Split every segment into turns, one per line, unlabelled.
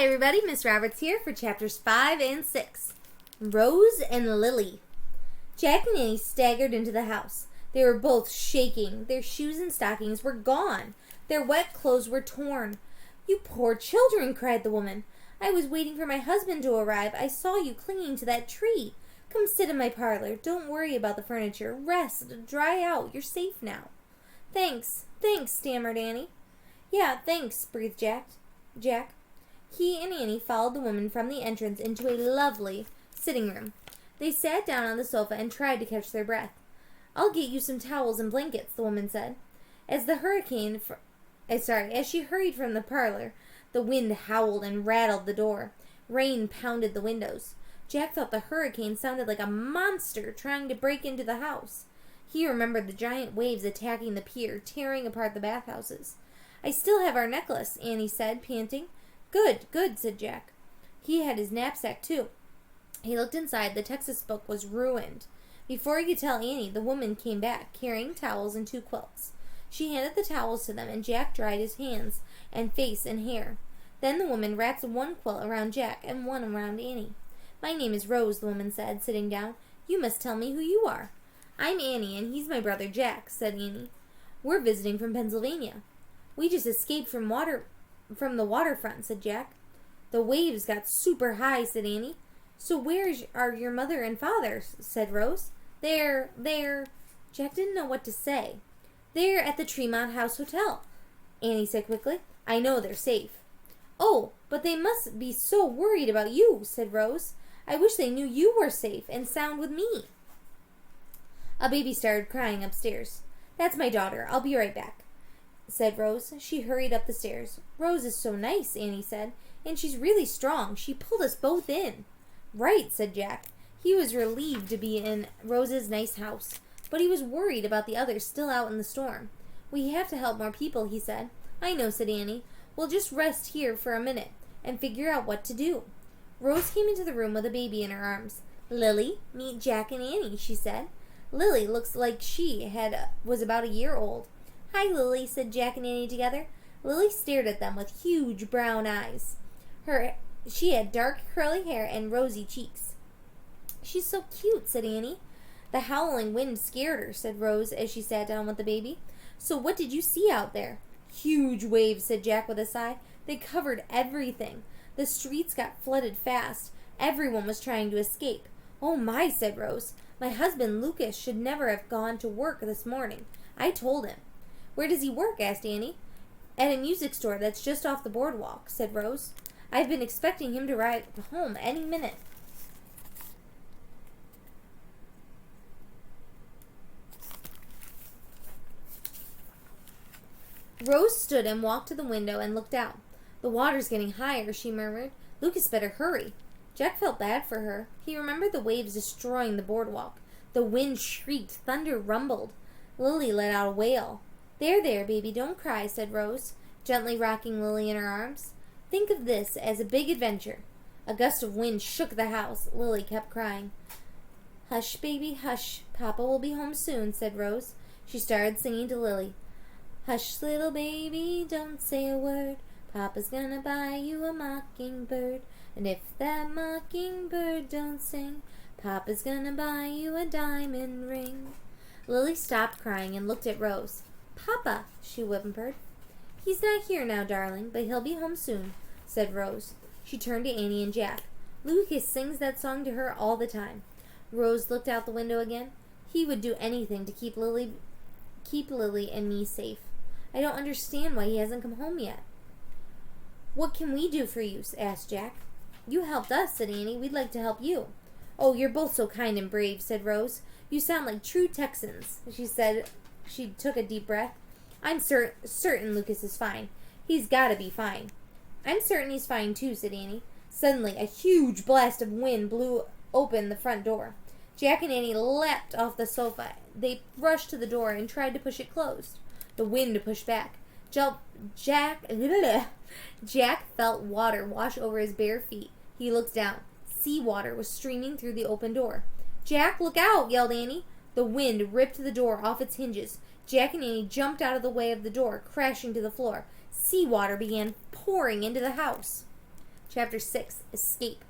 Hi everybody, Miss Roberts here for chapters 5 and 6. Rose and Lily. Jack and Annie staggered into the house. They were both shaking. Their shoes and stockings were gone. Their wet clothes were torn. "You poor children," cried the woman. "I was waiting for my husband to arrive. I saw you clinging to that tree. Come sit in my parlor. Don't worry about the furniture. Rest. Dry out. You're safe now." Thanks, stammered Annie. "Yeah, thanks," breathed Jack. He and Annie followed the woman from the entrance into a lovely sitting room. They sat down on the sofa and tried to catch their breath. "I'll get you some towels and blankets," the woman said. As she hurried from the parlor, the wind howled and rattled the door. Rain pounded the windows. Jack thought the hurricane sounded like a monster trying to break into the house. He remembered the giant waves attacking the pier, tearing apart the bathhouses. "I still have our necklace," Annie said, panting. Good, said Jack. He had his knapsack, too. He looked inside. The Texas book was ruined. Before he could tell Annie, the woman came back, carrying towels and 2 quilts. She handed the towels to them, and Jack dried his hands and face and hair. Then the woman wrapped 1 quilt around Jack and 1 around Annie. "My name is Rose," the woman said, sitting down. "You must tell me who you are." "I'm Annie, and he's my brother Jack," said Annie. "We're visiting from Pennsylvania." "We just escaped from the waterfront," said Jack. "The waves got super high," said Annie. "So where are your mother and father?" said Rose. They're... Jack didn't know what to say. "They're at the Tremont House Hotel," Annie said quickly. "I know they're safe." "Oh, but they must be so worried about you," said Rose. "I wish they knew you were safe and sound with me." A baby started crying upstairs. "That's my daughter. I'll be right back," said Rose. She hurried up the stairs. "Rose is so nice," Annie said, "and she's really strong. She pulled us both in." "Right," said Jack. He was relieved to be in Rose's nice house, but he was worried about the others still out in the storm. "We have to help more people," he said. "I know," said Annie. "We'll just rest here for a minute and figure out what to do." Rose came into the room with a baby in her arms. "Lily, meet Jack and Annie," she said. Lily looks like she was about a year old. "Hi, Lily," said Jack and Annie together. Lily stared at them with huge brown eyes. She had dark curly hair and rosy cheeks. "She's so cute," said Annie. "The howling wind scared her," said Rose as she sat down with the baby. "So what did you see out there?" "Huge waves," said Jack with a sigh. "They covered everything. The streets got flooded fast. Everyone was trying to escape." "Oh my," said Rose. "My husband Lucas should never have gone to work this morning. I told him." "Where does he work?" asked Annie. "At a music store that's just off the boardwalk," said Rose. "I've been expecting him to ride home any minute." Rose stood and walked to the window and looked out. "The water's getting higher," she murmured. "Lucas better hurry." Jack felt bad for her. He remembered the waves destroying the boardwalk. The wind shrieked. Thunder rumbled. Lily let out a wail. There, baby, don't cry," said Rose, gently rocking Lily in her arms. "Think of this as a big adventure." A gust of wind shook the house. Lily kept crying. "Hush, baby, hush. Papa will be home soon," said Rose. She started singing to Lily. "Hush, little baby, don't say a word. Papa's gonna buy you a mockingbird. And if that mockingbird don't sing, Papa's gonna buy you a diamond ring." Lily stopped crying and looked at Rose. "Papa," she whimpered. "He's not here now, darling, but he'll be home soon," said Rose. She turned to Annie and Jack. "Lucas sings that song to her all the time." Rose looked out the window again. "He would do anything to keep Lily and me safe. I don't understand why he hasn't come home yet." "What can we do for you?" asked Jack. "You helped us," said Annie. "We'd like to help you." "Oh, you're both so kind and brave," said Rose. "You sound like true Texans," she said. She took a deep breath. "I'm certain Lucas is fine. He's got to be fine." "I'm certain he's fine, too," said Annie. Suddenly, a huge blast of wind blew open the front door. Jack and Annie leapt off the sofa. They rushed to the door and tried to push it closed. The wind pushed back. Jack felt water wash over his bare feet. He looked down. Sea water was streaming through the open door. "Jack, look out!" yelled Annie. The wind ripped the door off its hinges. Jack and Annie jumped out of the way of the door, crashing to the floor. Sea water began pouring into the house. Chapter 6. Escape.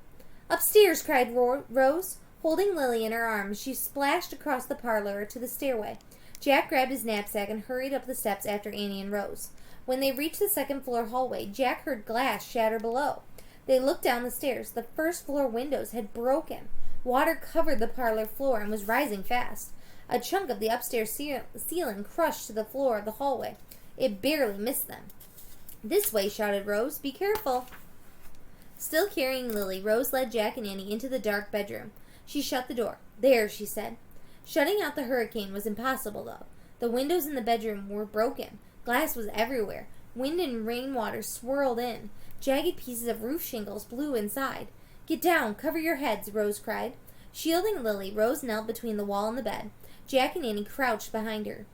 Upstairs, cried Rose. Holding Lily in her arms, she splashed across the parlor to the stairway. Jack grabbed his knapsack and hurried up the steps after Annie and Rose. When they reached the second-floor hallway, Jack heard glass shatter below. They looked down the stairs. The first-floor windows had broken. Water covered the parlor floor and was rising fast. A chunk of the upstairs ceiling crushed to the floor of the hallway. It barely missed them. "This way," shouted Rose. "Be careful." Still carrying Lily, Rose led Jack and Annie into the dark bedroom. She shut the door. "There," she said. Shutting out the hurricane was impossible, though. The windows in the bedroom were broken. Glass was everywhere. Wind and rainwater swirled in. Jagged pieces of roof shingles blew inside. "Get down! Cover your heads!" Rose cried. Shielding Lily, Rose knelt between the wall and the bed. Jack and Annie crouched behind her.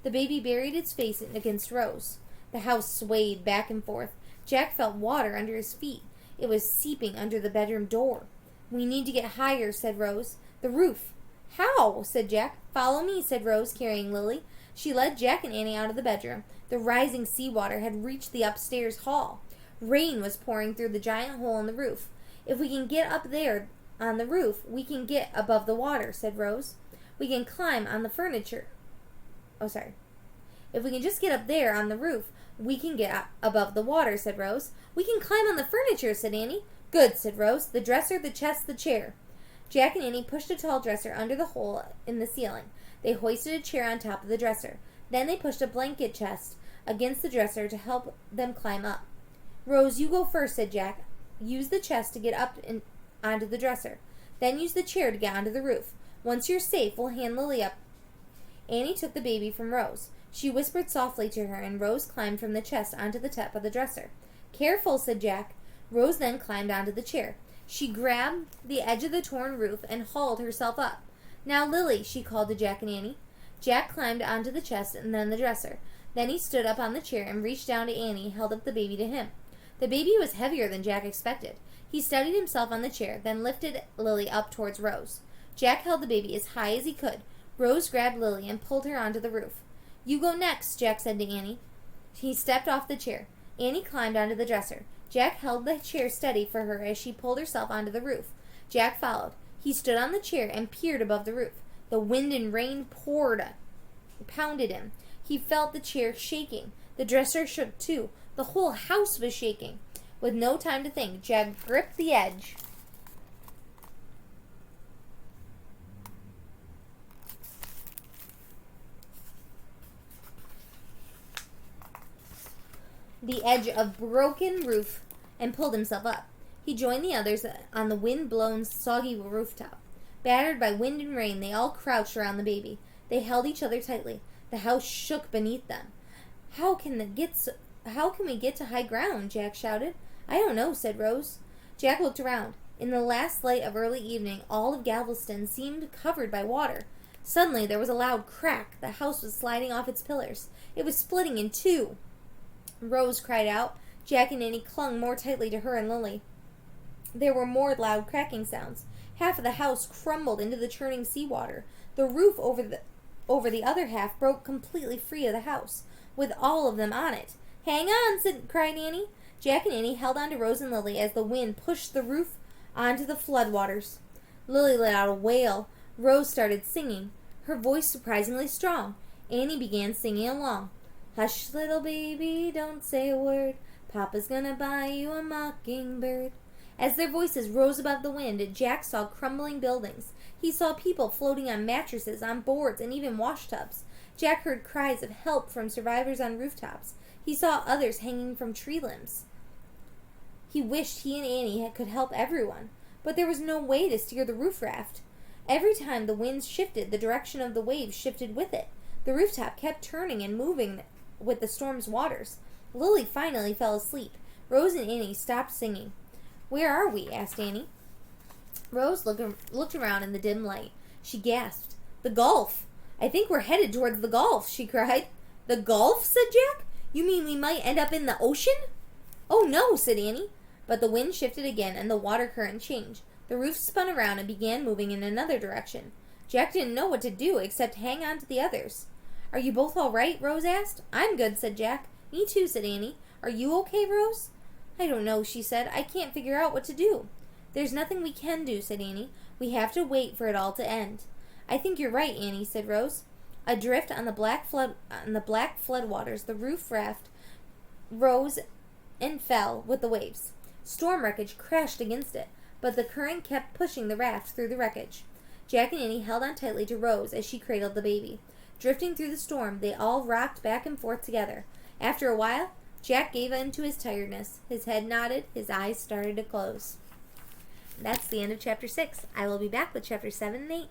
The baby buried its face against Rose. The house swayed back and forth. Jack felt water under his feet. It was seeping under the bedroom door. "We need to get higher," said Rose. "The roof." "How?" said Jack. "Follow me," said Rose, carrying Lily. She led Jack and Annie out of the bedroom. The rising seawater had reached the upstairs hall. Rain was pouring through the giant hole in the roof. "If we can get up there on the roof, we can get above the water," said Rose. "We can climb on the furniture." "If we can just get up there on the roof, we can get up above the water," said Rose. "We can climb on the furniture," said Annie. "Good," said Rose. "The dresser, the chest, the chair." Jack and Annie pushed a tall dresser under the hole in the ceiling. They hoisted a chair on top of the dresser. Then they pushed a blanket chest against the dresser to help them climb up. "Rose, you go first," said Jack. "Use the chest to get up onto the dresser. Then use the chair to get onto the roof. Once you're safe, we'll hand Lily up." Annie took the baby from Rose. She whispered softly to her, and Rose climbed from the chest onto the top of the dresser. "Careful," said Jack. Rose then climbed onto the chair. She grabbed the edge of the torn roof and hauled herself up. "Now, Lily," she called to Jack and Annie. Jack climbed onto the chest and then the dresser. Then he stood up on the chair and reached down to Annie and held up the baby to him. The baby was heavier than Jack expected. He steadied himself on the chair, then lifted Lily up towards Rose. Jack held the baby as high as he could. Rose grabbed Lily and pulled her onto the roof. "You go next," Jack said to Annie. He stepped off the chair. Annie climbed onto the dresser. Jack held the chair steady for her as she pulled herself onto the roof. Jack followed. He stood on the chair and peered above the roof. The wind and rain pounded him. He felt the chair shaking. The dresser shook too. The whole house was shaking. With no time to think, Jack gripped the edge of broken roof and pulled himself up. He joined the others on the wind-blown, soggy rooftop. Battered by wind and rain, they all crouched around the baby. They held each other tightly. The house shook beneath them. How can we get to high ground?" Jack shouted. "I don't know," said Rose. Jack looked around. In the last light of early evening, all of Galveston seemed covered by water. Suddenly, there was a loud crack. The house was sliding off its pillars. It was splitting in two. Rose cried out. Jack and Annie clung more tightly to her and Lily. There were more loud cracking sounds. Half of the house crumbled into the churning seawater. The roof over the other half broke completely free of the house, with all of them on it. "Hang on," cried Annie. Jack and Annie held on to Rose and Lily as the wind pushed the roof onto the floodwaters. Lily let out a wail. Rose started singing, her voice surprisingly strong. Annie began singing along. "Hush, little baby, don't say a word. Papa's gonna buy you a mockingbird." As their voices rose above the wind, Jack saw crumbling buildings. He saw people floating on mattresses, on boards, and even washtubs. Jack heard cries of help from survivors on rooftops. He saw others hanging from tree limbs. He wished he and Annie could help everyone, but there was no way to steer the roof raft. Every time the wind shifted, the direction of the waves shifted with it. The rooftop kept turning and moving with the storm's waters. Lily finally fell asleep. Rose and Annie stopped singing. "Where are we?" asked Annie. Rose looked around in the dim light. She gasped. "The Gulf! I think we're headed towards the Gulf," she cried. "The Gulf?" said Jack. "You mean we might end up in the ocean?" "Oh, no," said Annie. But the wind shifted again, and the water current changed. The roof spun around and began moving in another direction. Jack didn't know what to do except hang on to the others. "Are you both all right?" Rose asked. "I'm good," said Jack. "Me too," said Annie. "Are you okay, Rose?" I don't know, she said. I can't figure out what to do. There's nothing we can do, said Annie. We have to wait for it all to end. I think you're right, Annie, said Rose. Adrift on the black floodwaters, the roof raft rose and fell with the waves. Storm wreckage crashed against it, but the current kept pushing the raft through the wreckage. Jack and Annie held on tightly to Rose as she cradled the baby. Drifting through the storm, they all rocked back and forth together. After a while, Jack gave in to his tiredness. His head nodded, his eyes started to close. That's the end of Chapter 6. I will be back with Chapter 7 and 8